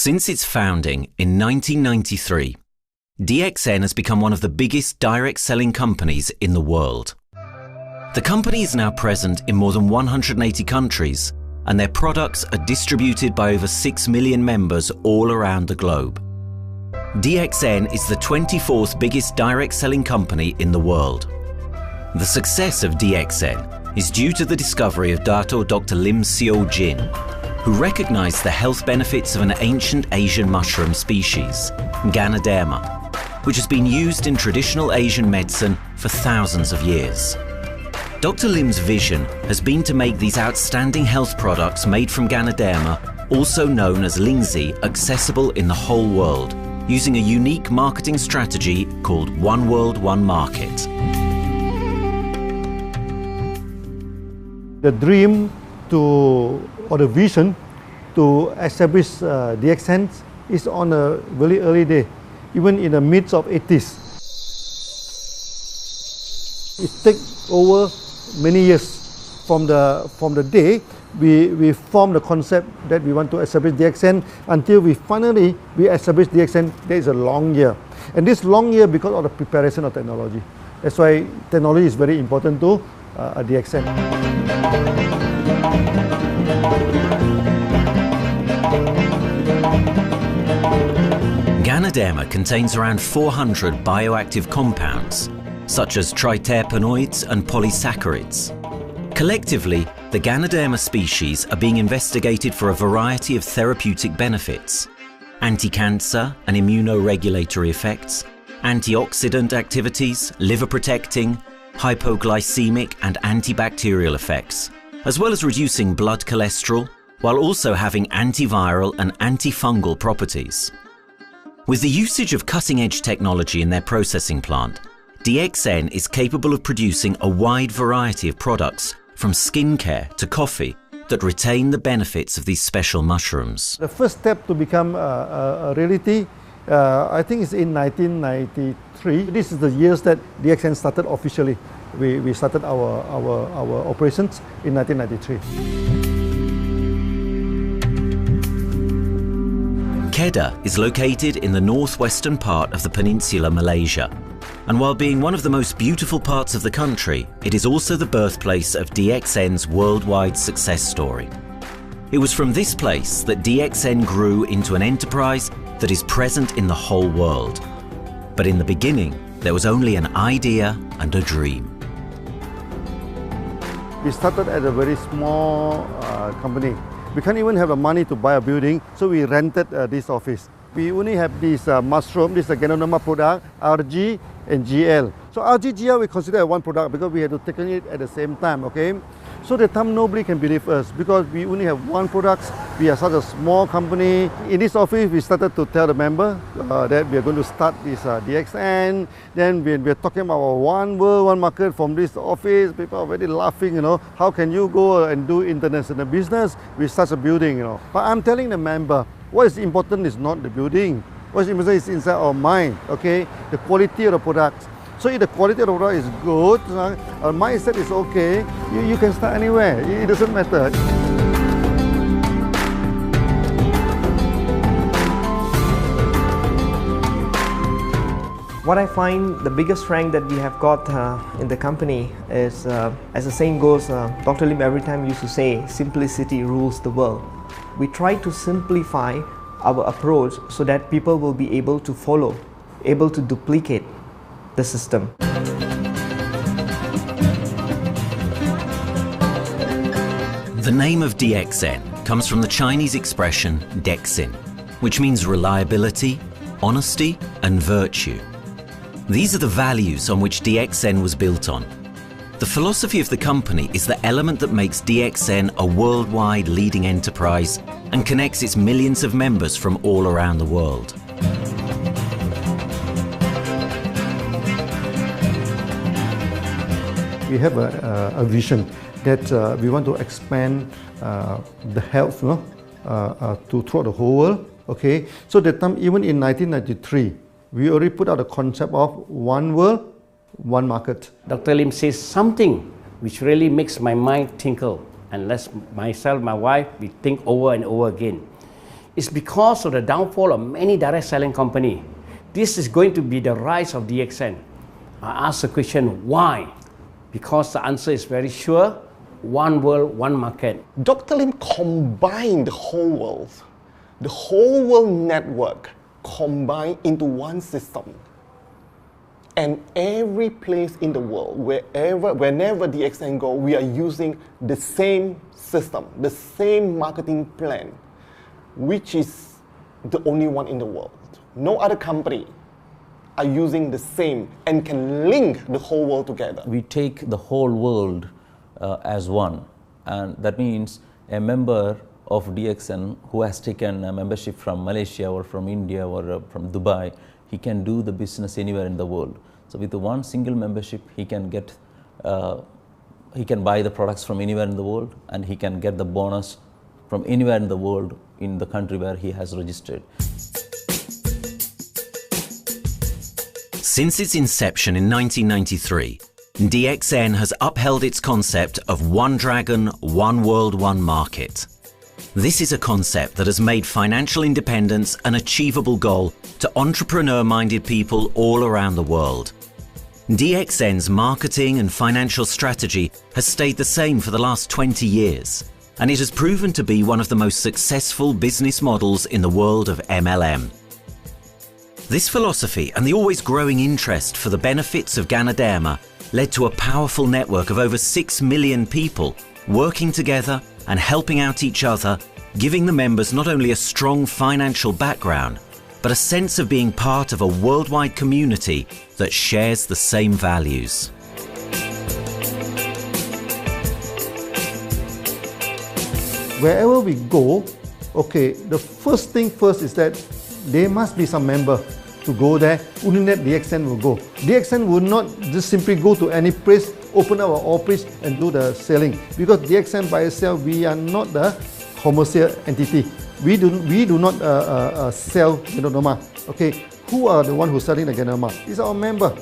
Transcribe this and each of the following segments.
Since its founding in 1993, Dxn has become one of the biggest direct selling companies in the world. The company is now present in more than 180 countries, and their products are distributed by over 6 million members all around the globe. Dxn is the 24th biggest direct selling company in the world. The success of Dxn is due to the discovery of Dr. Lim Seo Jin, who recognized the health benefits of an ancient Asian mushroom species, Ganoderma, which has been used in traditional Asian medicine for thousands of years. Dr. Lim's vision has been to make these outstanding health products made from Ganoderma, also known as Lingzi, accessible in the whole world, using a unique marketing strategy called One World, One Market. The dream or the vision to establish Dxn is on a very early day, even in the midst of 80s. It takes over many years from the day we formed the concept that we want to establish Dxn until we finally establish Dxn. There is a long year, and this long year because of the preparation of technology. That's why technology is very important to Dxn. Ganoderma contains around 400 bioactive compounds, such as triterpenoids and polysaccharids. Collectively, the Ganoderma species are being investigated for a variety of therapeutic benefits: anti-cancer and immunoregulatory effects, antioxidant activities, liver protecting, hypoglycemic and antibacterial effects, as well as reducing blood cholesterol, while also having antiviral and antifungal properties. With the usage of cutting-edge technology in their processing plant, Dxn is capable of producing a wide variety of products, from skincare to coffee, that retain the benefits of these special mushrooms. The first step to become a reality, I think, is in 1993. This is the years that Dxn started officially. We started our operations in 1993. Kedah is located in the northwestern part of the peninsula Malaysia, and while being one of the most beautiful parts of the country, it is also the birthplace of Dxn's worldwide success story. It was from this place that Dxn grew into an enterprise that is present in the whole world. But in the beginning, there was only an idea and a dream. We started at a very small company. We can't even have the money to buy a building, so we rented this office. We only have this mushroom, this is a Ganoderma product, RG and GL. So RG, GL we consider one product because we had to take it at the same time, okay? So the time nobody can believe us because we only have one product. We are such a small company. In this office, we started to tell the member that we are going to start this Dxn. Then we are talking about one world, one market from this office. People are very laughing, you know. How can you go and do international business with such a building, you know? But I'm telling the member, what is important is not the building. What is important is inside our mind, okay? The quality of the product. So if the quality of the product is good, our mindset is okay, you can start anywhere. It doesn't matter. What I find the biggest strength that we have got in the company is, as the saying goes, Dr. Lim every time used to say, simplicity rules the world. We try to simplify our approach so that people will be able to follow, able to duplicate the system. The name of Dxn comes from the Chinese expression Dxin, which means reliability, honesty, and virtue. These are the values on which Dxn was built on. The philosophy of the company is the element that makes Dxn a worldwide leading enterprise and connects its millions of members from all around the world. We have a vision that we want to expand the health throughout the whole world. Okay, so that time, even in 1993, we already put out a concept of one world, one market. Dr. Lim says something which really makes my mind tinkle, and let myself, my wife, we think over and over again. It's because of the downfall of many direct selling companies. This is going to be the rise of DXN. I ask the question, why? Because the answer is very sure, one world, one market. Dr. Lim combined the whole world network combined into one system. And every place in the world, whenever DXN go, we are using the same system, the same marketing plan, which is the only one in the world. No other company are using the same and can link the whole world together. We take the whole world as one, and that means a member of DXN who has taken a membership from Malaysia or from India or from Dubai, he can do the business anywhere in the world. So with the one single membership, he can get, he can buy the products from anywhere in the world, and he can get the bonus from anywhere in the world in the country where he has registered. Since its inception in 1993, DXN has upheld its concept of one dragon, one world, one market. This is a concept that has made financial independence an achievable goal to entrepreneur-minded people all around the world. DXN's marketing and financial strategy has stayed the same for the last 20 years, and it has proven to be one of the most successful business models in the world of MLM. This philosophy and the always growing interest for the benefits of Ganoderma led to a powerful network of over 6 million people working together and helping out each other, giving the members not only a strong financial background, but a sense of being part of a worldwide community that shares the same values. Wherever we go, okay, the first thing first is that there must be some member to go there. Only that DXN will go. DXN will not just simply go to any place, open our office and do the selling. Because DXN by itself, we are not the commercial entity. We do not sell Ganoderma. Okay, who are the one who's selling the Ganoderma? It's our member.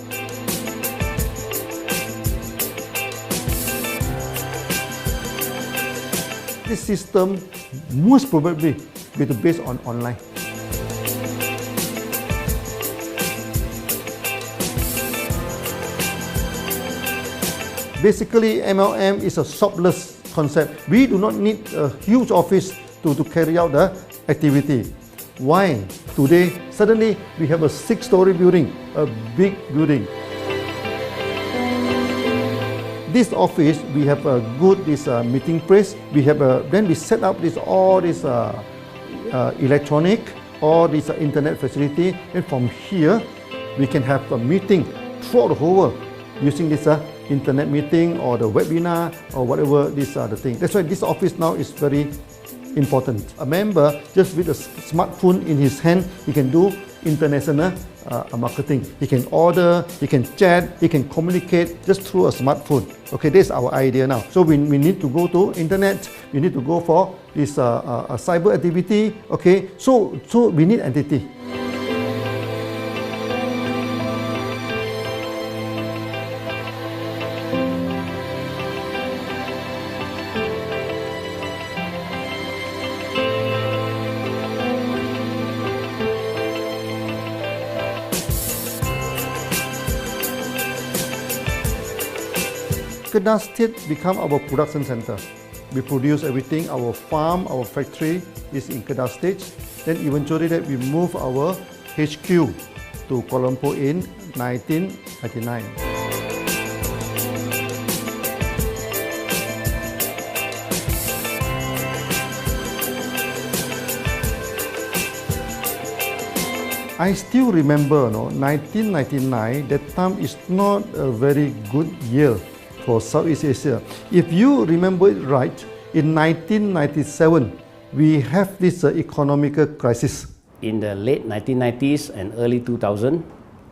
This system most probably will be based on online. Basically, MLM is a shopless concept. We do not need a huge office to carry out the activity. Why? Today, suddenly we have a 6-story building, a big building. This office, we have a good meeting place. We have then we set up all this electronic, all this internet facility, and from here we can have a meeting throughout the whole world using this internet meeting or the webinar or whatever these are the things. That's why this office now is very important. A member, just with a smartphone in his hand, he can do international marketing. He can order, he can chat, he can communicate just through a smartphone. Okay, that's our idea now. So we need to go to internet, we need to go for this cyber activity. Okay, so we need entity. Kedah State become our production center. We produce everything. Our farm, our factory is in Kedah State. Then eventually that we move our HQ to Kuala Lumpur in 1999. I still remember, 1999, that time is not a very good year for Southeast Asia. If you remember it right, in 1997, we have this economical crisis. In the late 1990s and early 2000,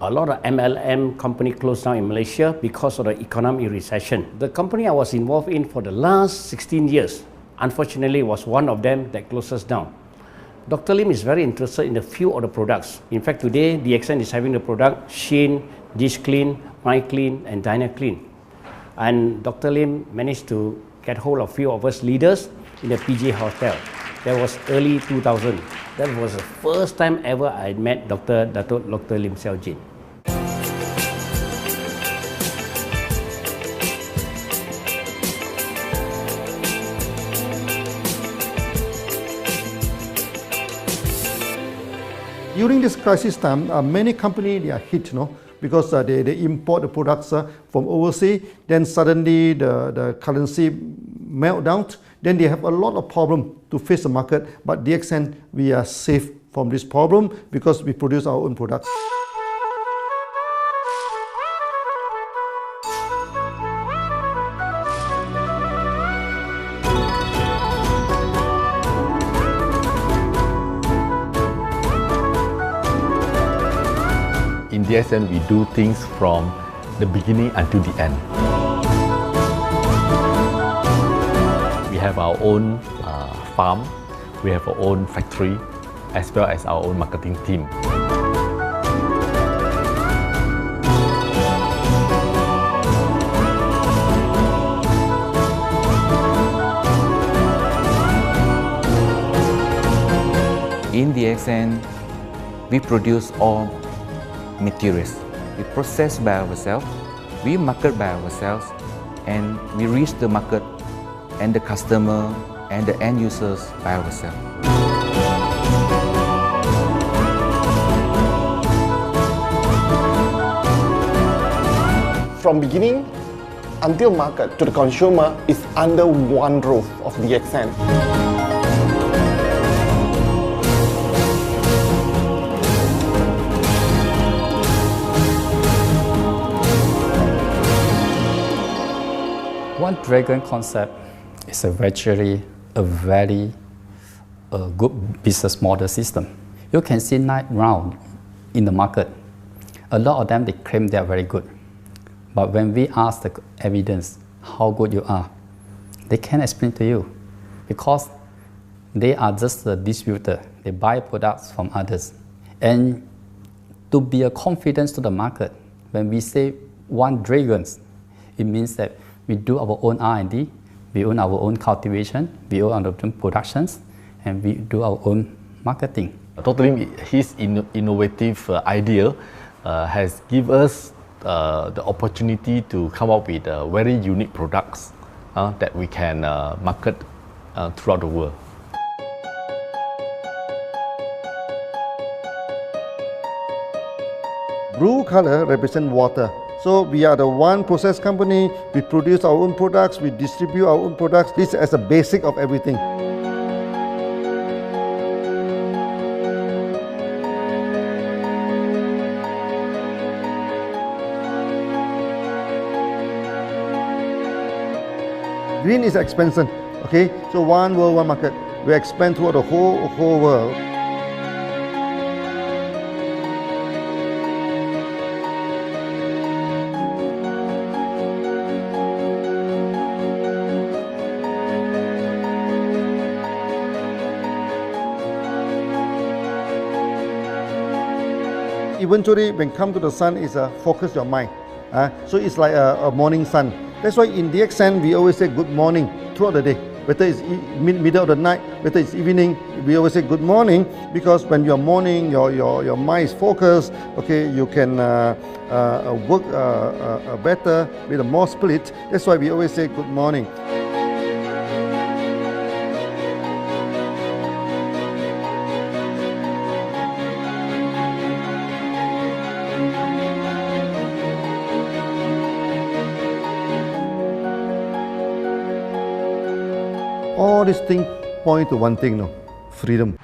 a lot of MLM company closed down in Malaysia because of the economic recession. The company I was involved in for the last 16 years, unfortunately, was one of them that closes down. Dr. Lim is very interested in a few of the products. In fact, today, DXN is having the product Sheen, Dish Clean, My Clean, and Diner Clean. And Dr. Lim managed to get hold of a few of us leaders in the PJ Hotel. That was early 2000. That was the first time ever I met Dr. Lim Xiaojin. During this crisis time, many companies they are hit, because they import the products from overseas. Then suddenly the currency melt down. Then they have a lot of problem to face the market. But Dxn, we are safe from this problem because we produce our own products. In Dxn, we do things from the beginning until the end. We have our own farm, we have our own factory, as well as our own marketing team. In Dxn, we produce all materials. We process by ourselves, we market by ourselves, and we reach the market and the customer and the end users by ourselves. From beginning until market to the consumer is under one roof of Dxn. One Dragon concept is a very good business model system. You can see now in the market, a lot of them they claim they are very good. But when we ask the evidence how good you are, they can't explain to you because they are just a distributor. They buy products from others. And to be a confidence to the market, when we say One Dragon, it means that we do our own R&D, we own our own cultivation, we own our own productions, and we do our own marketing. Dr. Lim, his innovative idea has given us the opportunity to come up with very unique products that we can market throughout the world. Blue color represents water. So we are the one process company, we produce our own products, we distribute our own products. This is a basic of everything. Green is expansion, okay? So one world, one market. We expand throughout the whole world. Eventually, when come to the sun, is focus your mind. So it's like a morning sun. That's why in Dxn, we always say good morning throughout the day. Whether it's middle of the night, whether it's evening, we always say good morning because when you're morning, your mind is focused. Okay, you can work better with a more spirit. That's why we always say good morning. All these things point to one thing, freedom.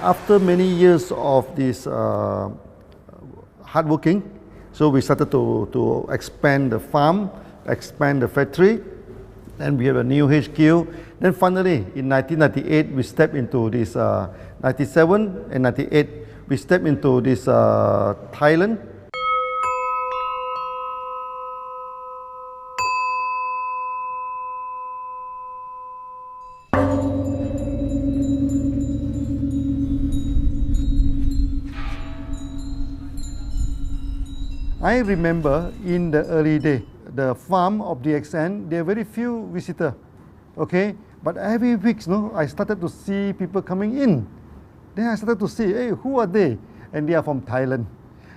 After many years of this hard working, so we started to expand the farm, expand the factory, and we have a new HQ. Then finally, in 1998, we stepped into this, 97 and 98, we stepped into this Thailand. I remember in the early day, the farm of DXN, there are very few visitors, okay? But every week, I started to see people coming in. Then I started to see, hey, who are they? And they are from Thailand.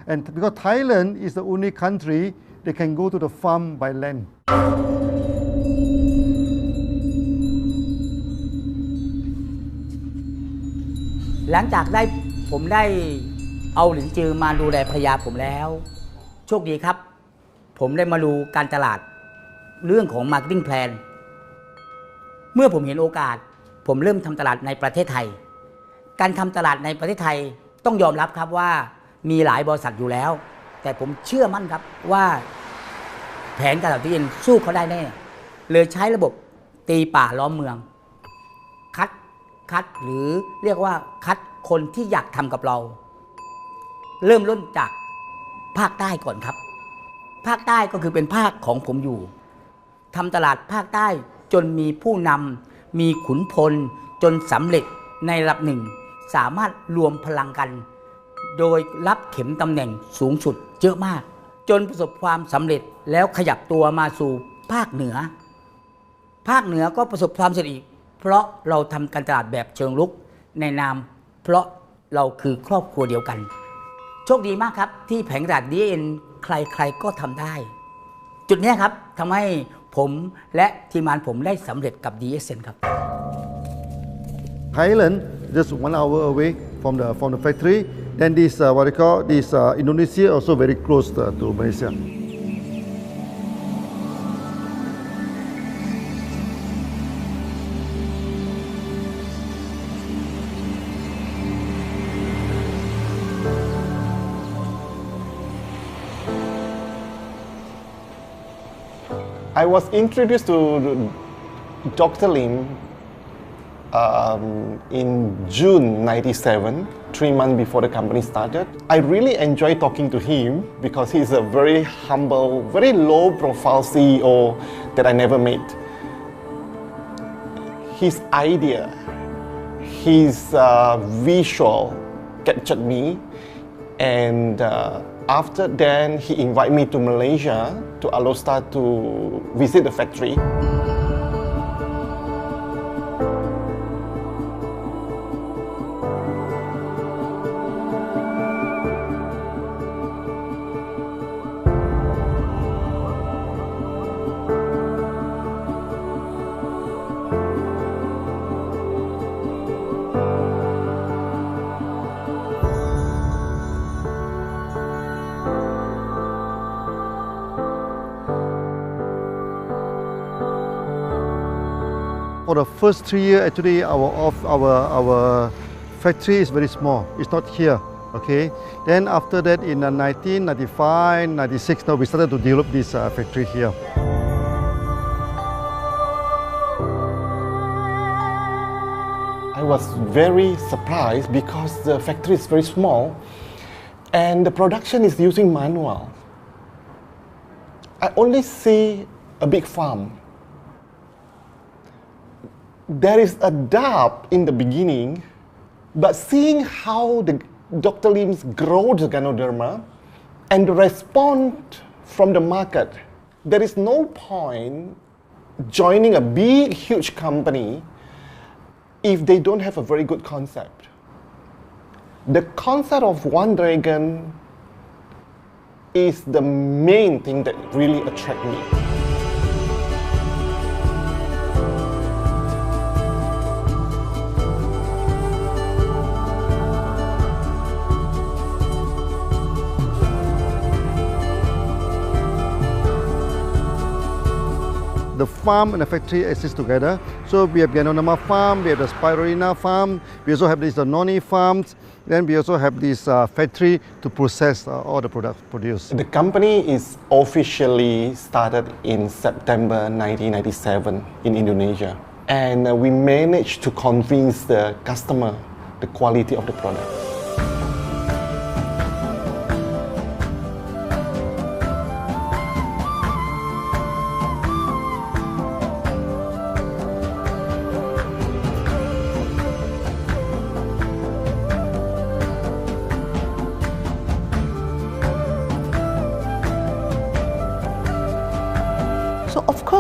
And because Thailand is the only country they can go to the farm by land. หลังจากผมได้เอาหลินจือมาดูแลภรรยาผมแล้วโชคดีครับผมได้มาดูการตลาดเรื่องของ Marketing Plan เมื่อผมเห็นโอกาสผมเริ่มทำตลาดในประเทศไทยการทำตลาดในประเทศไทยต้องยอมรับครับว่ามีหลายบริษัทอยู่แล้วแต่ผมเชื่อมั่นครับว่าแผนการตลาดที่เอ็นสู้เขาได้แน่เลยใช้ระบบตีป่าล้อมเมืองคัดหรือเรียกว่าคัดคนที่อยากทำกับเราเริ่มต้นจากภาคใต้ก่อนครับภาคใต้ก็คือเป็นภาคของผมอยู่ทำตลาดภาคใต้จนมีผู้นำมีขุนพลจนสำเร็จในระดับหนึ่งสามารถรวมพลังกันโดยรับเข็มตำแหน่งสูงสุดเยอะมากจนประสบความสำเร็จแล้วขยับตัวมาสู่ภาคเหนือก็ประสบความสำเร็จอีกเพราะเราทำการตลาดแบบเชิงรุกในนามเพราะเราคือครอบครัวเดียวกันโชคดีมากครับที่แผงตลาด DXN ใครๆก็ทำได้จุดนี้ครับทำให้ผมและทีมงานผมได้สำเร็จกับ Dxn ครับ Thailand just 1 hour away from the factory. Then this what they call this Indonesia also very close to Malaysia. I was introduced to Dr. Lim in June '97, 3 months before the company started. I really enjoy talking to him because he's a very humble, very low-profile CEO that I never met. His idea, his visual captured me, and after then he invited me to Malaysia, to Alostar, to visit the factory. For the first 3 years, actually, our factory is very small. It's not here, okay? Then after that, in 1995, 96, now we started to develop this factory here. I was very surprised because the factory is very small and the production is using manual. I only see a big farm. There is a doubt in the beginning, but seeing how Dr. Lim's grow the Ganoderma and the response from the market, there is no point joining a big, huge company if they don't have a very good concept. The concept of One Dragon is the main thing that really attracts me. The farm and the factory exist together. So we have Ganoderma farm, we have the Spirulina farm, we also have these noni farms, then we also have this factory to process all the products produced. The company is officially started in September 1997 in Indonesia. And we managed to convince the customer the quality of the product.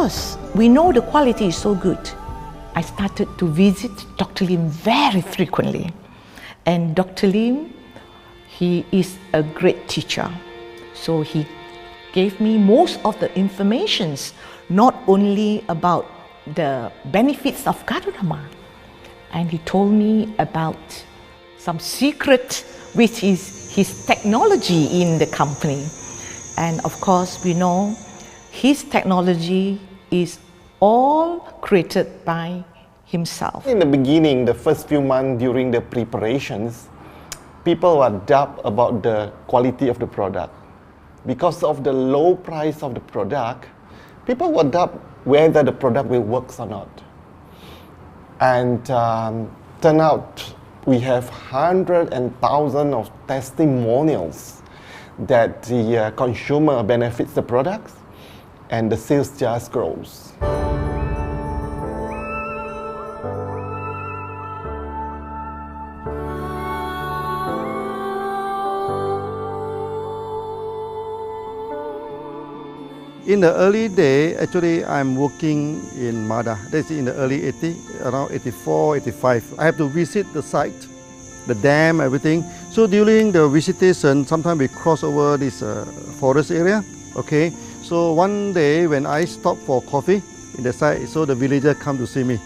because we know the quality is so good, I started to visit Dr. Lim very frequently. And Dr. Lim, he is a great teacher. So he gave me most of the informations, not only about the benefits of Gadodama, and he told me about some secret, which is his technology in the company. And of course, we know his technology is all created by himself. In the beginning, the first few months during the preparations, people were doubt about the quality of the product. Because of the low price of the product, people were doubt whether the product will work or not. And turn out we have hundreds and thousands of testimonials that the consumer benefits the products and the sales just grows. In the early day, actually, I'm working in Mada. That's in the early 80s, around 84, 85. I have to visit the site, the dam, everything. So during the visitation, sometimes we cross over this forest area. Okay. So one day when I stop for coffee in the site, so the villagers come to see me.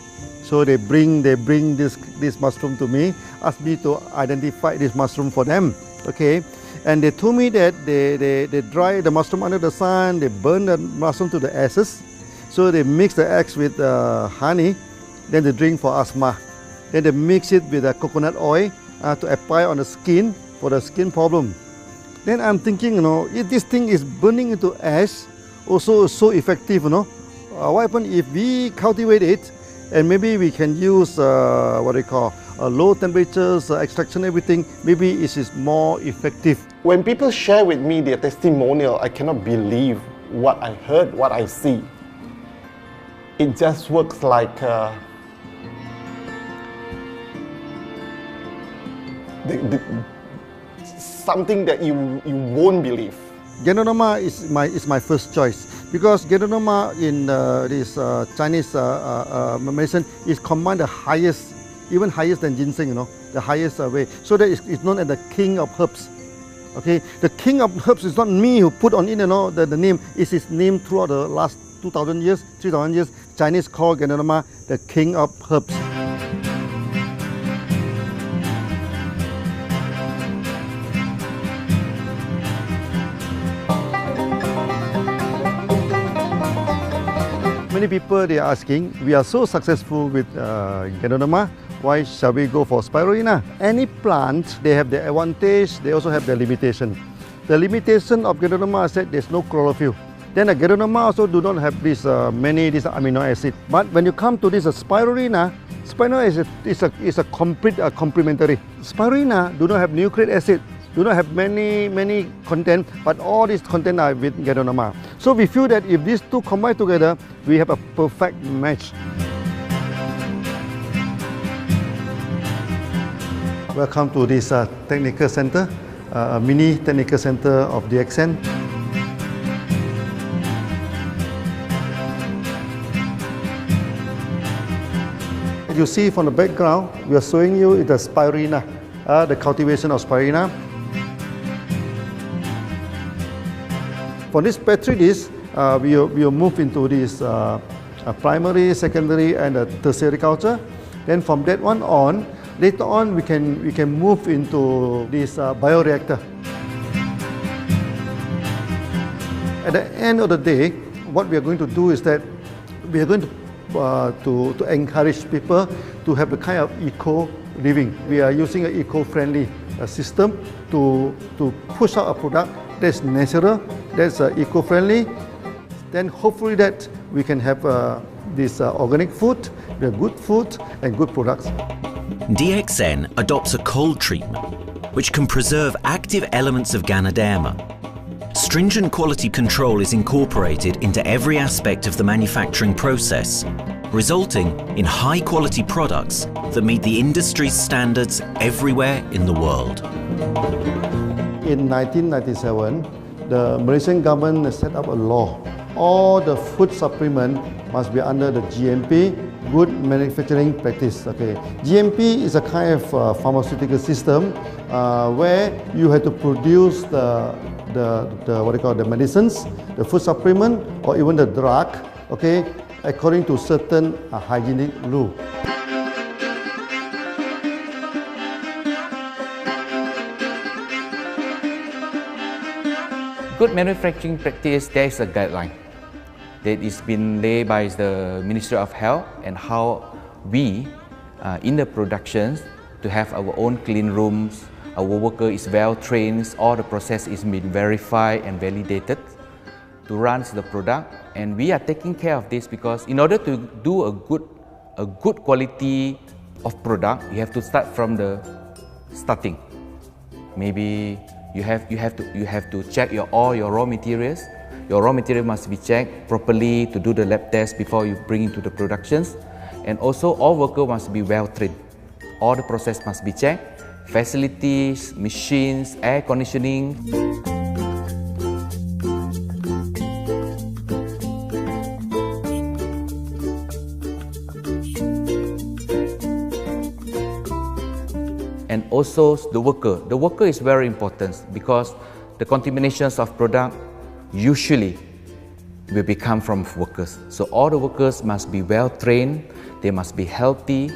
So they bring this mushroom to me, ask me to identify this mushroom for them. Okay. And they told me that they dry the mushroom under the sun, they burn the mushroom to the ashes. So they mix the eggs with honey, then they drink for asthma. Then they mix it with coconut oil to apply on the skin for the skin problem. Then I'm thinking, you know, if this thing is burning into ash, also so effective, you know, what happens if we cultivate it and maybe we can use what they call low temperatures, extraction, everything, maybe it is more effective. When people share with me their testimonial, I cannot believe what I heard, what I see. It just works like something that you won't believe. Gadodama is my first choice because Gadodama in this Chinese medicine is command the highest, even higher than ginseng, you know, the highest way. So that it's known as the king of herbs. Okay, the king of herbs is not me who put on it, you know, the name. It's his name throughout the last 2,000 years, 3,000 years. Chinese call Gadodama the king of herbs. Many people they are asking, we are so successful with Gadodama, why shall we go for spirulina? Any plant, they have the advantage, they also have the limitation. The limitation of Gadodama is that there's no chlorophyll. Then the Gadodama also do not have this many amino acid. But when you come to this spirulina, spirulina is a complete complementary. Spirulina do not have nucleic acid, do not have many content, but all these content are with Gadodama. So we feel that if these two combine together, we have a perfect match. Welcome to this technical center, a mini technical center of Dxn. You see from the background, we are showing you the spirulina, the cultivation of spirulina. For this petri dish, we will move into this primary, secondary, and tertiary culture. Then from that one on, later on we can move into this bioreactor. At the end of the day, what we are going to do is that we are going to encourage people to have a kind of eco living. We are using an eco-friendly system to push out a product that's natural, that's eco-friendly. Then hopefully that we can have this organic food, the good food and good products. Dxn adopts a cold treatment which can preserve active elements of Ganoderma. Stringent quality control is incorporated into every aspect of the manufacturing process, resulting in high-quality products that meet the industry's standards everywhere in the world. In 1997, the Malaysian government set up a law. All the food supplement must be under the GMP, Good Manufacturing Practice. Okay, GMP is a kind of pharmaceutical system where you have to produce the what you call the medicines, the food supplement, or even the drug. Okay, according to certain hygienic rule. Good manufacturing practice, there is a guideline that is been laid by the Ministry of Health, and how we in the productions to have our own clean rooms, our worker is well trained, all the process is being verified and validated to run the product, and we are taking care of this because in order to do a good quality of product, you have to start from the starting. Maybe you have to check all your raw materials. Your raw material must be checked properly to do the lab test before you bring into the productions. And also all workers must be well trained. All the process must be checked. Facilities, machines, air conditioning. And also the worker. The worker is very important because the contaminations of product usually will become from workers. So all the workers must be well trained, they must be healthy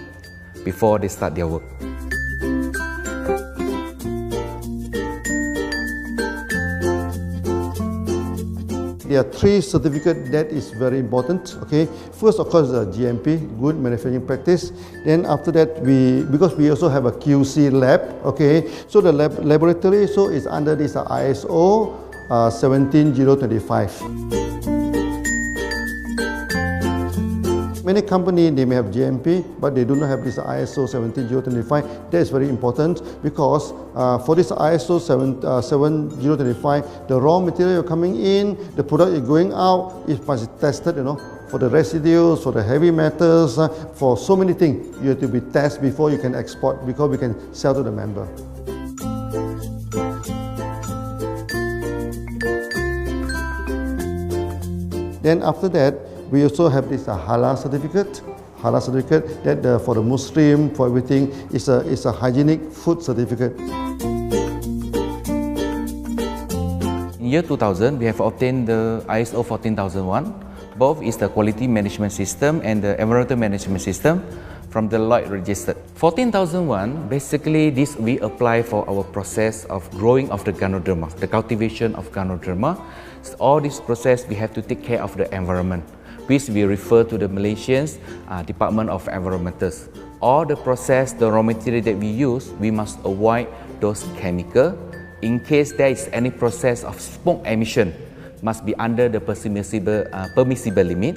before they start their work. There are 3 certificates that is very important. Okay, first of course the GMP, Good Manufacturing Practice. Then after that because we also have a QC lab. Okay, so the laboratory is under this ISO 17025. Many companies, they may have GMP, but they do not have this ISO 17025. That is very important because for this ISO 17025, the raw material coming in, the product is going out, it must be tested, for the residues, for the heavy metals, for so many things. You have to be tested before you can export, because we can sell to the member. Then after that, we also have this halal certificate. Halal certificate that for the Muslim, for everything, is a hygienic food certificate. In year 2000, we have obtained the ISO 14001. Both is the quality management system and the environmental management system from the Lloyd registered. 14001, basically this we apply for our process of growing of the Ganoderma, the cultivation of Ganoderma. So all this process we have to take care of the environment, which we refer to the Malaysians Department of Environmentals. All the process, the raw material that we use, we must avoid those chemicals. In case there is any process of smoke emission, must be under the permissible limit,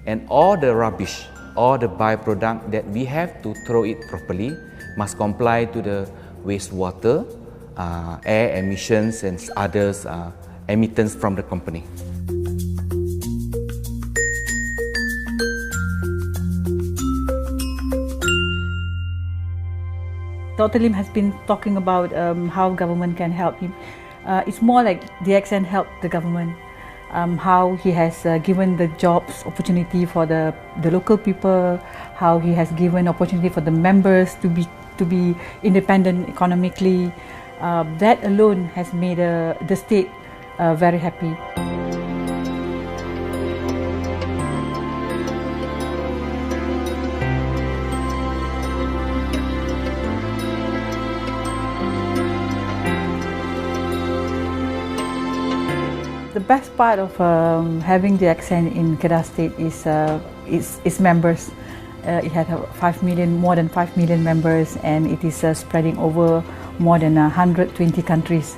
and all the rubbish, all the byproduct that we have to throw it properly must comply to the wastewater, air emissions and others emittance from the company. Dr. Lim has been talking about how government can help him. It's more like Dxn helped the government, how he has given the jobs opportunity for the local people, how he has given opportunity for the members to be independent economically. That alone has made the state very happy. The best part of having Dxn in Kedah State is its members. It had more than 5 million members, and it is spreading over more than 120 countries.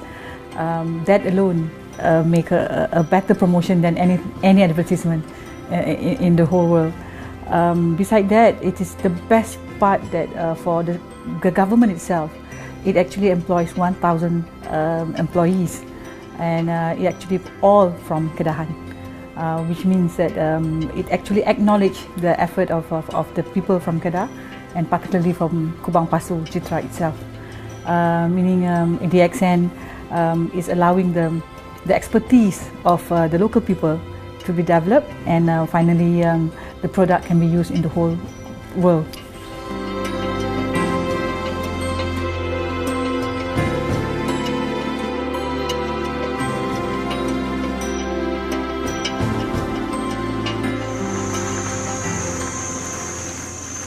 That alone make a better promotion than any advertisement in the whole world. Besides that, it is the best part that for the government itself, it actually employs 1,000 employees. And it actually all from Kedahan, which means that it actually acknowledges the effort of the people from Kedah, and particularly from Kubang Pasu Citra itself. Meaning Dxn is allowing them the expertise of the local people to be developed, and finally the product can be used in the whole world.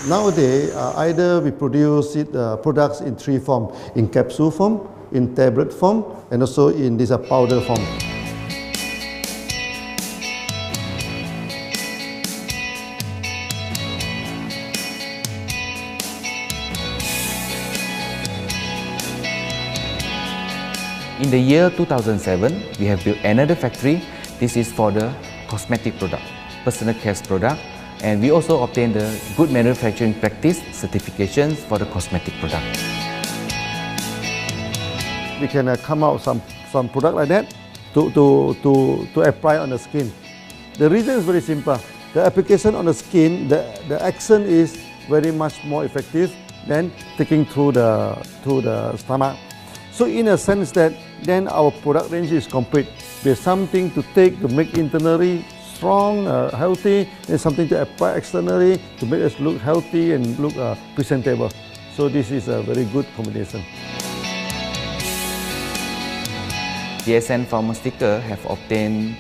Nowadays, either we produce products in three forms: in capsule form, in tablet form, and also in this powder form. In the year 2007, we have built another factory. This is for the cosmetic product, personal care product, and we also obtained the Good Manufacturing Practice certifications for the cosmetic product. We can come out some product like that to apply on the skin. The reason is very simple. The application on the skin, the action is very much more effective than taking through the stomach. So in a sense that then our product range is complete. There's something to take to make internally strong, healthy, and something to apply externally to make us look healthy and look presentable. So this is a very good combination. Dxn Pharmaceutical have obtained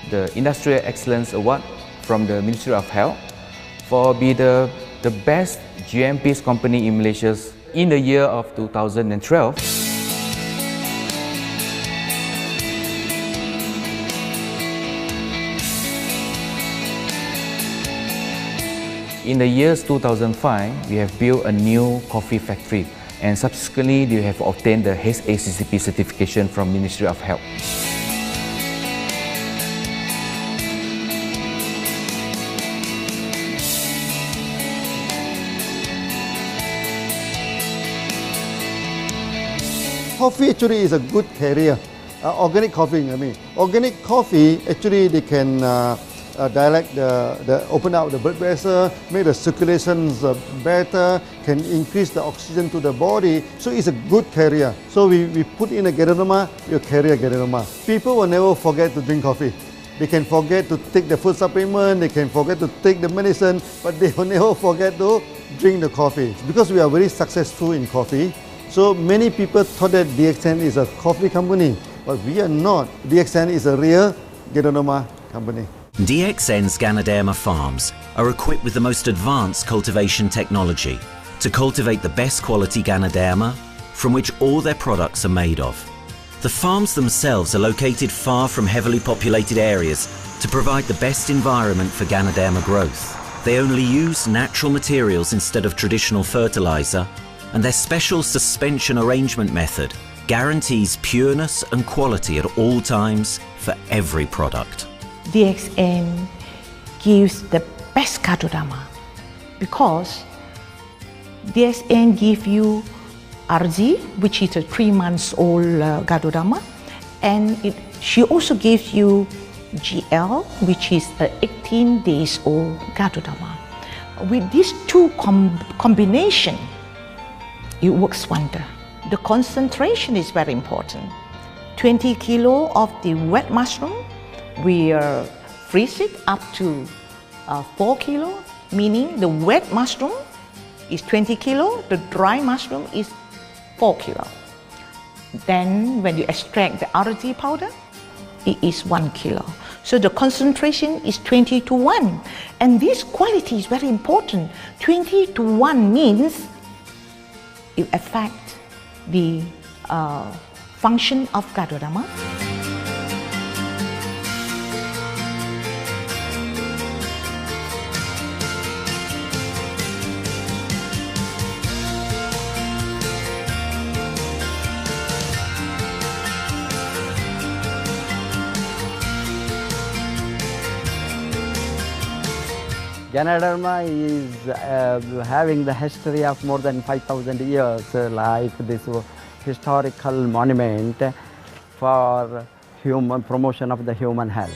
the Industrial Excellence Award from the Ministry of Health for being the best GMP company in Malaysia in the year of 2012. In the years 2005, we have built a new coffee factory, and subsequently we have obtained the HACCP certification from Ministry of Health. Coffee actually is a good carrier. Organic coffee, I mean. Organic coffee, actually they can dilate open up the blood vessel, make the circulations better, can increase the oxygen to the body. So it's a good carrier. So we put in a Ganoderma, you carry a Ganoderma. People will never forget to drink coffee. They can forget to take the food supplement, they can forget to take the medicine, but they will never forget to drink the coffee. Because we are very successful in coffee, so many people thought that Dxn is a coffee company, but we are not. Dxn is a real Ganoderma company. Dxn's Ganoderma farms are equipped with the most advanced cultivation technology to cultivate the best quality Ganoderma from which all their products are made of. The farms themselves are located far from heavily populated areas to provide the best environment for Ganoderma growth. They only use natural materials instead of traditional fertilizer, and their special suspension arrangement method guarantees pureness and quality at all times for every product. Dxn gives the best Ganoderma because Dxn gives you RZ, which is a 3 months old Ganoderma, and she also gives you GL, which is a 18 days old Ganoderma. With these two combination, it works wonder. The concentration is very important. 20 kilo of the wet mushroom, we freeze it up to 4 kilo, meaning the wet mushroom is 20 kilo, the dry mushroom is 4 kilo. Then when you extract the RZ powder, it is 1 kilo. So the concentration is 20 to 1. And this quality is very important. 20 to 1 means it affects the function of Ganoderma. Ganoderma is having the history of more than 5,000 years, like this historical monument for human promotion of the human health.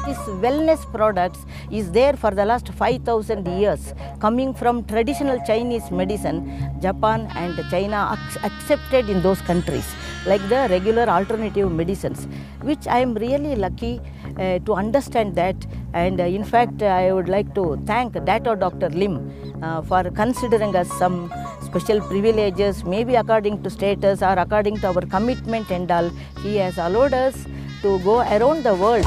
This wellness products is there for the last 5,000 years, coming from traditional Chinese medicine. Japan and China accepted in those countries, like the regular alternative medicines, which I am really lucky to understand that. And in fact, I would like to thank Dr. Lim for considering us some special privileges, maybe according to status or according to our commitment and all. He has allowed us to go around the world.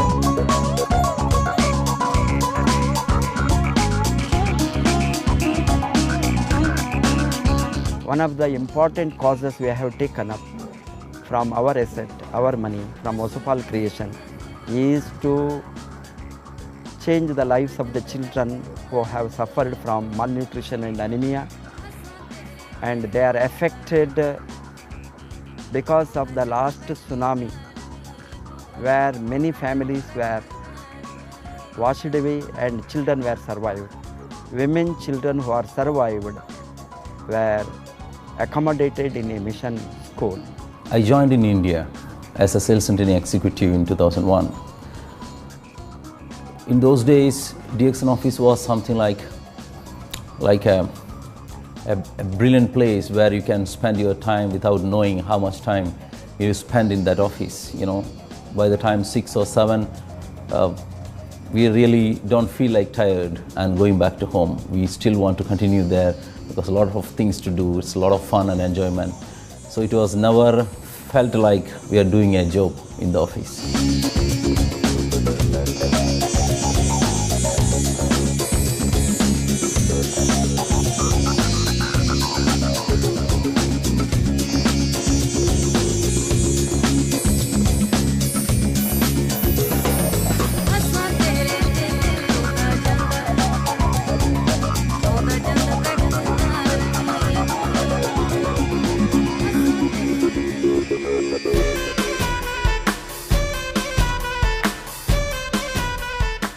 One of the important causes we have taken up from our asset, our money, from Osopal creation, is to change the lives of the children who have suffered from malnutrition and anemia, and they are affected because of the last tsunami, where many families were washed away and children were survived. Women, children who are survived were accommodated in a mission school. I joined in India as a sales and training executive in 2001. In those days, Dxn office was something like a brilliant place where you can spend your time without knowing how much time you spend in that office. You know, by the time 6 or 7, we really don't feel like tired and going back to home. We still want to continue there because a lot of things to do. It's a lot of fun and enjoyment. So it was never felt like we are doing a job in the office.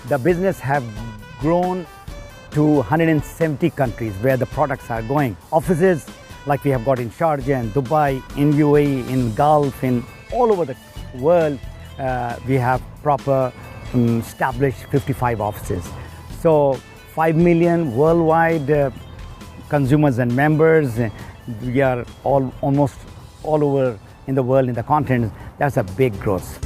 The business have grown to 170 countries where the products are going. Offices like we have got in Sharjah and Dubai, in UAE, in Gulf, in all over the world, we have proper established 55 offices. So 5 million worldwide consumers and members. We are almost all over in the world, in the continents. That's a big growth.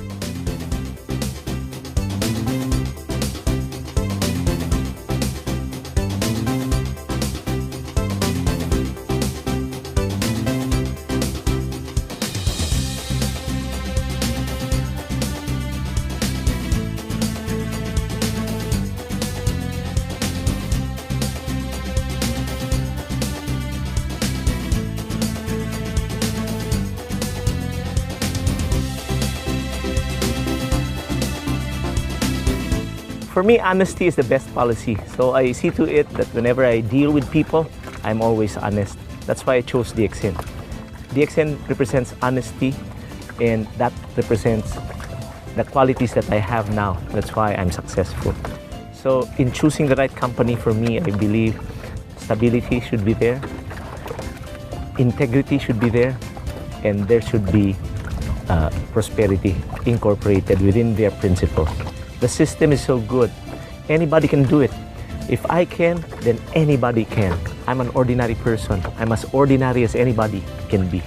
For me, honesty is the best policy. So I see to it that whenever I deal with people, I'm always honest. That's why I chose Dxn. Dxn represents honesty, and that represents the qualities that I have now. That's why I'm successful. So in choosing the right company for me, I believe stability should be there, integrity should be there, and there should be prosperity incorporated within their principle. The system is so good. Anybody can do it. If I can, then anybody can. I'm an ordinary person. I'm as ordinary as anybody can be.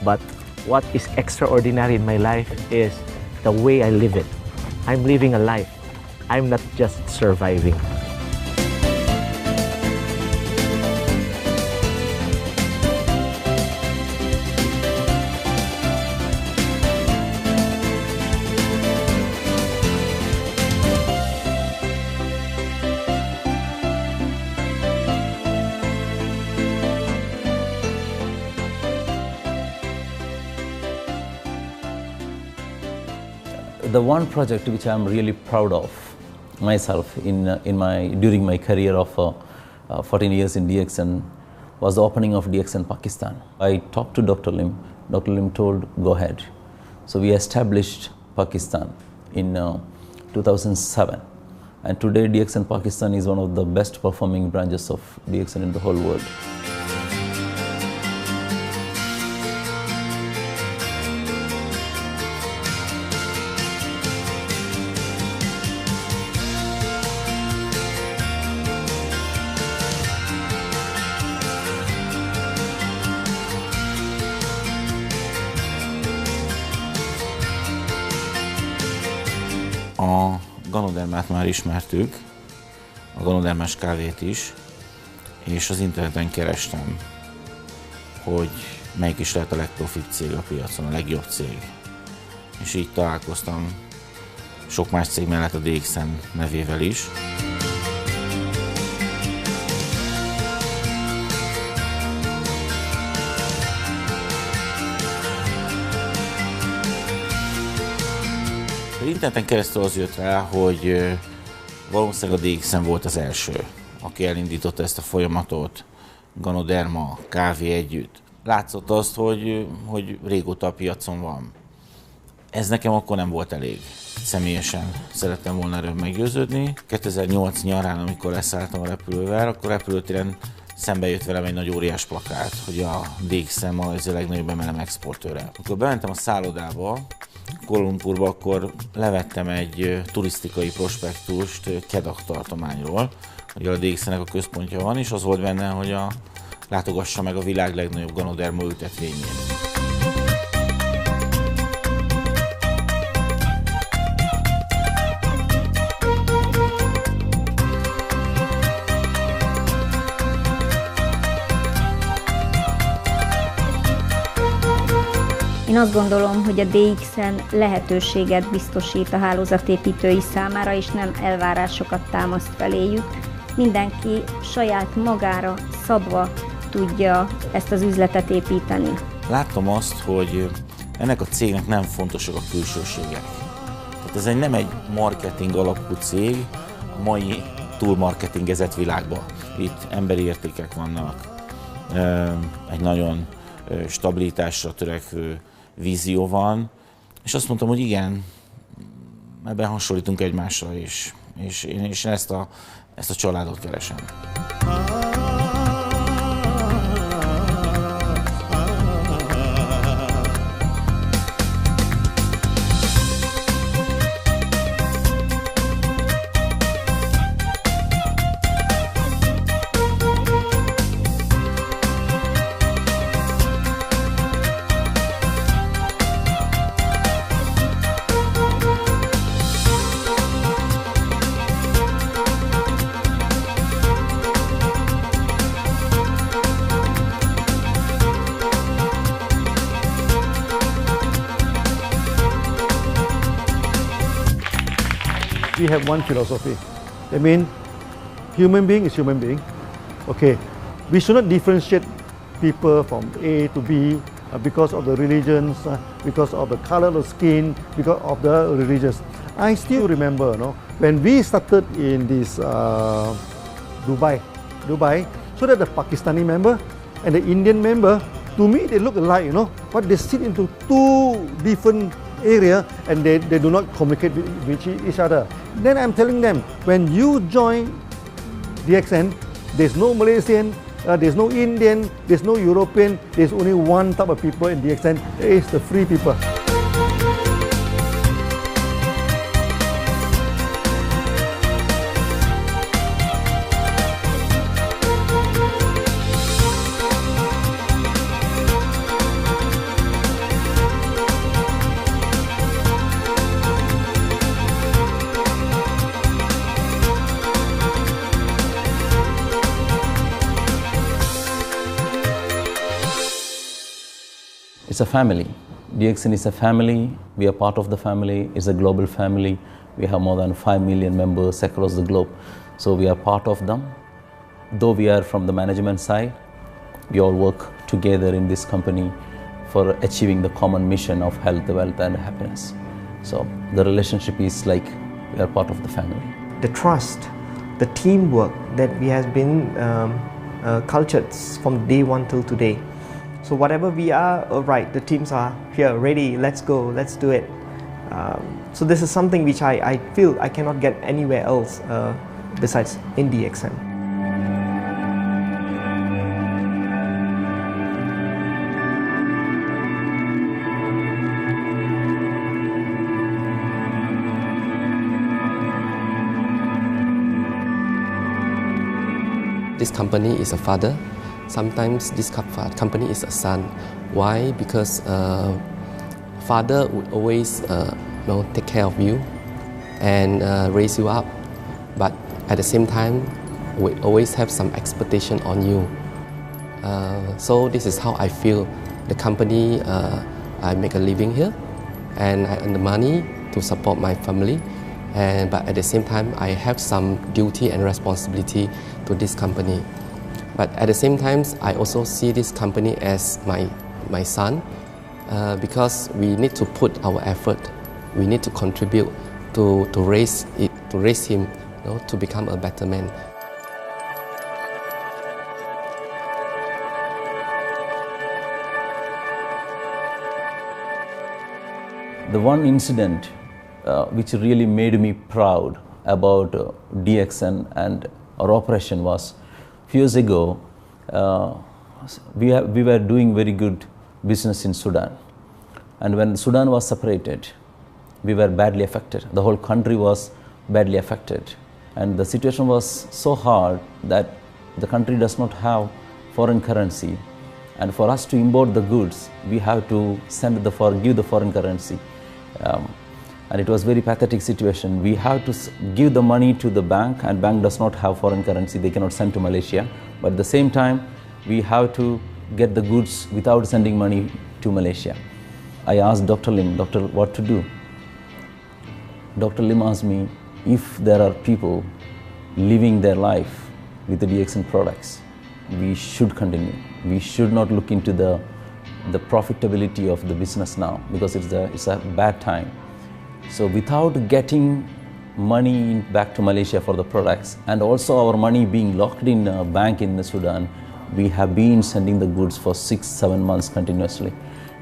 But what is extraordinary in my life is the way I live it. I'm living a life. I'm not just surviving. The one project which I'm really proud of myself during my career of 14 years in Dxn was the opening of Dxn Pakistan. I talked to Dr. Lim. Dr. Lim told, go ahead. So we established Pakistan in 2007. And today Dxn Pakistan is one of the best performing branches of Dxn in the whole world. A ganodermát már ismertük, a ganodermás kávét is, és az interneten kerestem, hogy melyik is lehet a legprofibb cég a piacon, a legjobb cég. És így találkoztam sok más cég mellett a Dxn nevével is. Interneten keresztül az jött rá, hogy valószínűleg a Dxn volt az első, aki elindította ezt a folyamatot, ganoderma, kávé együtt. Látszott azt, hogy régóta a piacon van. Ez nekem akkor nem volt elég. Személyesen szerettem volna erről meggyőződni. 2008 nyarán, amikor leszálltam a repülővel, akkor repülőtéren szembe jött velem egy nagy óriás plakát, hogy a Dxn ma ez a legnagyobb MLM exportőre. Amikor bementem a szállodába, Kuala Lumpurba, akkor levettem egy turisztikai prospektust Kedah tartományról, hogy a Dxn-nek a központja van, és az volt benne, hogy látogassa meg a világ legnagyobb ganoderma ültetvényét. Én azt gondolom, hogy a Dxn lehetőséget biztosít a hálózatépítői számára, és nem elvárásokat támaszt feléjük. Mindenki saját magára szabva tudja ezt az üzletet építeni. Láttam azt, hogy ennek a cégnek nem fontosak a külsőségek. Tehát ez nem egy marketing alapú cég a mai túlmarketingezett világban. Itt emberi értékek vannak, egy nagyon stabilitásra törekvő vízió van, és azt mondtam, hogy igen, ebben hasonlítunk egymásra is, és én ezt a családot keresem. We have one philosophy. I mean, human being is human being. Okay, we should not differentiate people from A to B because of the religions, because of the color of the skin, because of the religions. I still remember, when we started in this Dubai, so that the Pakistani member and the Indian member, to me they look alike, but they sit into two different area and they do not communicate with each other. Then I'm telling them, when you join Dxn, there's no Malaysian, there's no Indian, there's no European, there's only one type of people in Dxn, it's the free people. It's a family. Dxn is a family. We are part of the family. It's a global family. We have more than 5 million members across the globe. So we are part of them. Though we are from the management side, we all work together in this company for achieving the common mission of health, wealth and happiness. So the relationship is like we are part of the family. The trust, the teamwork that we has been cultured from day one till today. So whatever we are, right, the teams are here, ready, let's go, let's do it. So this is something which I feel I cannot get anywhere else besides in Dxn. This company is a father. Sometimes this company is a son. Why? Because father would always take care of you, and raise you up. But at the same time, we always have some expectation on you. So this is how I feel. The company, I make a living here, and I earn the money to support my family. But at the same time, I have some duty and responsibility to this company. But at the same time, I also see this company as my son, because we need to put our effort. We need to contribute to raise him, to become a better man. The one incident which really made me proud about Dxn and our operation was few years ago. We were doing very good business in Sudan, and when Sudan was separated, we were badly affected. The whole country was badly affected, and the situation was so hard that the country does not have foreign currency, and for us to import the goods, we have to give the foreign currency. And it was very pathetic situation. We have to give the money to the bank, and bank does not have foreign currency. They cannot send to Malaysia. But at the same time, we have to get the goods without sending money to Malaysia. I asked Dr. Lim, "Doctor, what to do?" Dr. Lim asked me, if there are people living their life with the Dxn products, we should continue. We should not look into the profitability of the business now, because it's a bad time. So without getting money back to Malaysia for the products, and also our money being locked in a bank in Sudan, we have been sending the goods for 6-7 months continuously.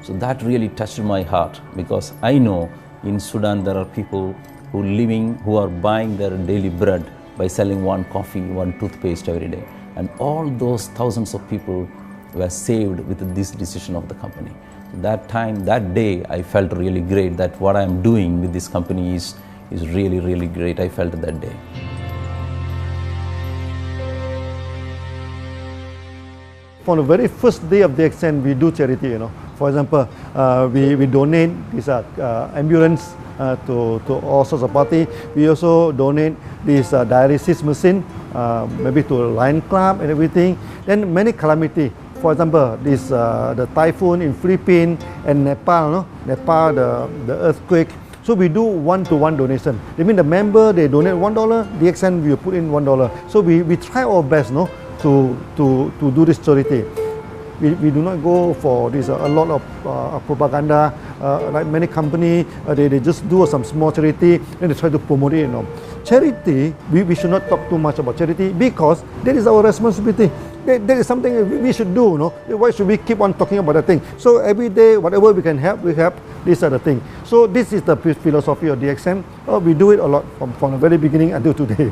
So that really touched my heart, because I know in Sudan there are people who are buying their daily bread by selling one coffee, one toothpaste every day. And all those thousands of people were saved with this decision of the company. That day, I felt really great that what I'm doing with this company is really, really great. I felt that day. From the very first day of Dxn, we do charity. For example, we donate this ambulance to all sorts of party. We also donate this dialysis machine, maybe to Lion Club and everything. Then many calamity. For example, the typhoon in Philippines and Nepal, the earthquake. So we do one-to-one donation. They mean the member, they donate $1, Dxn will put in $1. So we try our best to do this charity. We do not go for this a lot of propaganda, like many companies, they just do some small charity and they try to promote it. Charity, we should not talk too much about charity, because that is our responsibility. That is something we should do. Why should we keep on talking about the thing? So every day, whatever we can help, we help. These are the things. So this is the philosophy of Dxn. We do it a lot from the very beginning until today.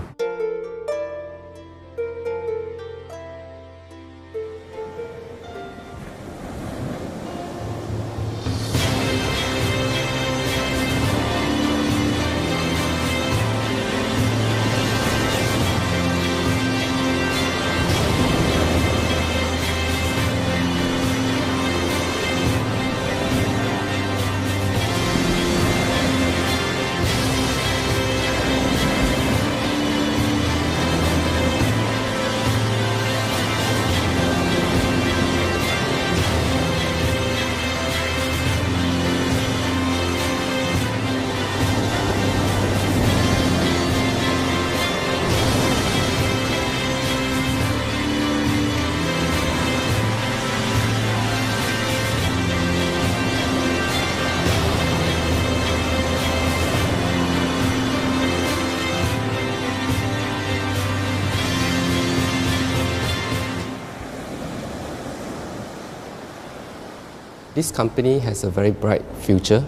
This company has a very bright future,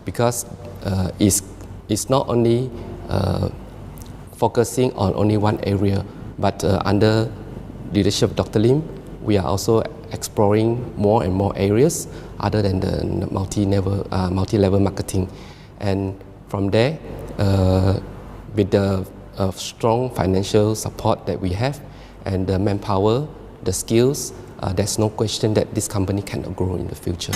because it's not only focusing on only one area, but under leadership of Dr. Lim, we are also exploring more and more areas other than the multi-level marketing. And from there, with the strong financial support that we have and the manpower, the skills, there's no question that this company cannot grow in the future.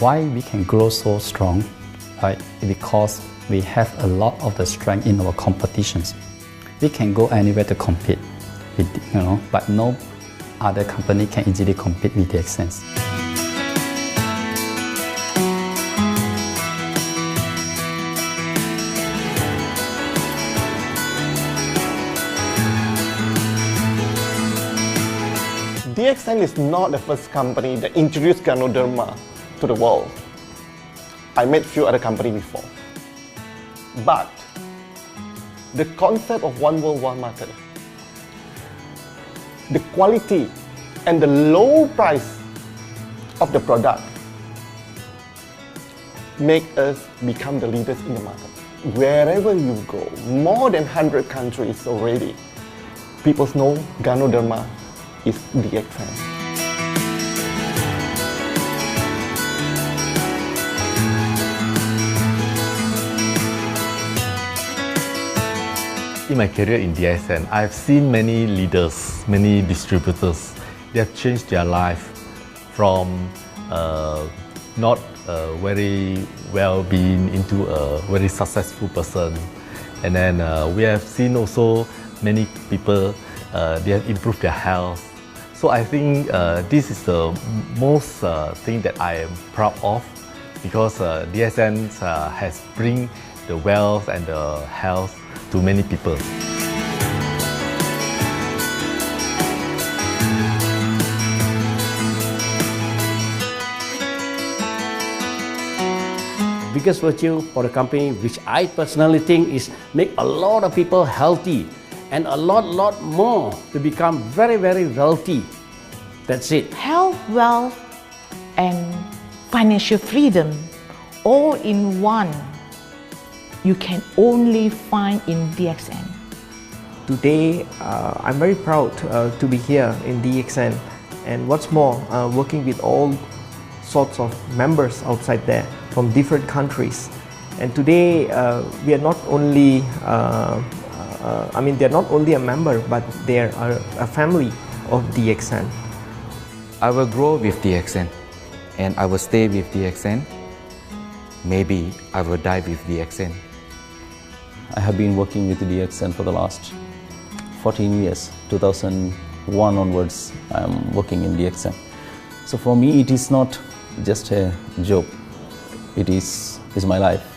Why we can grow so strong? Right? Because we have a lot of the strength in our competitions. We can go anywhere to compete, but no other company can easily compete with Dxn. Dxn is not the first company that introduced Ganoderma to the world. I met few other companies before. But the concept of one world, one market, the quality and the low price of the product make us become the leaders in the market. Wherever you go, more than 100 countries already, people know Ganoderma is Dxn. In my career in Dxn, I've seen many leaders, many distributors. They have changed their life from not very well-being into a very successful person. And then we have seen also many people, they have improved their health. So I think this is the most thing that I am proud of, because Dxn has bring the wealth and the health to many people. Biggest virtue for the company, which I personally think is make a lot of people healthy and a lot more to become very wealthy. That's it. Health, wealth, and financial freedom all in one. You can only find in Dxn. Today, I'm very proud to be here in Dxn, and what's more, working with all sorts of members outside there from different countries. And today, we are not only, they're not only a member, but they're a family of Dxn. I will grow with Dxn, and I will stay with Dxn. Maybe I will die with Dxn. I have been working with Dxn for the last 14 years. 2001 onwards, I am working in Dxn. So for me, it is not just a job. It is my life.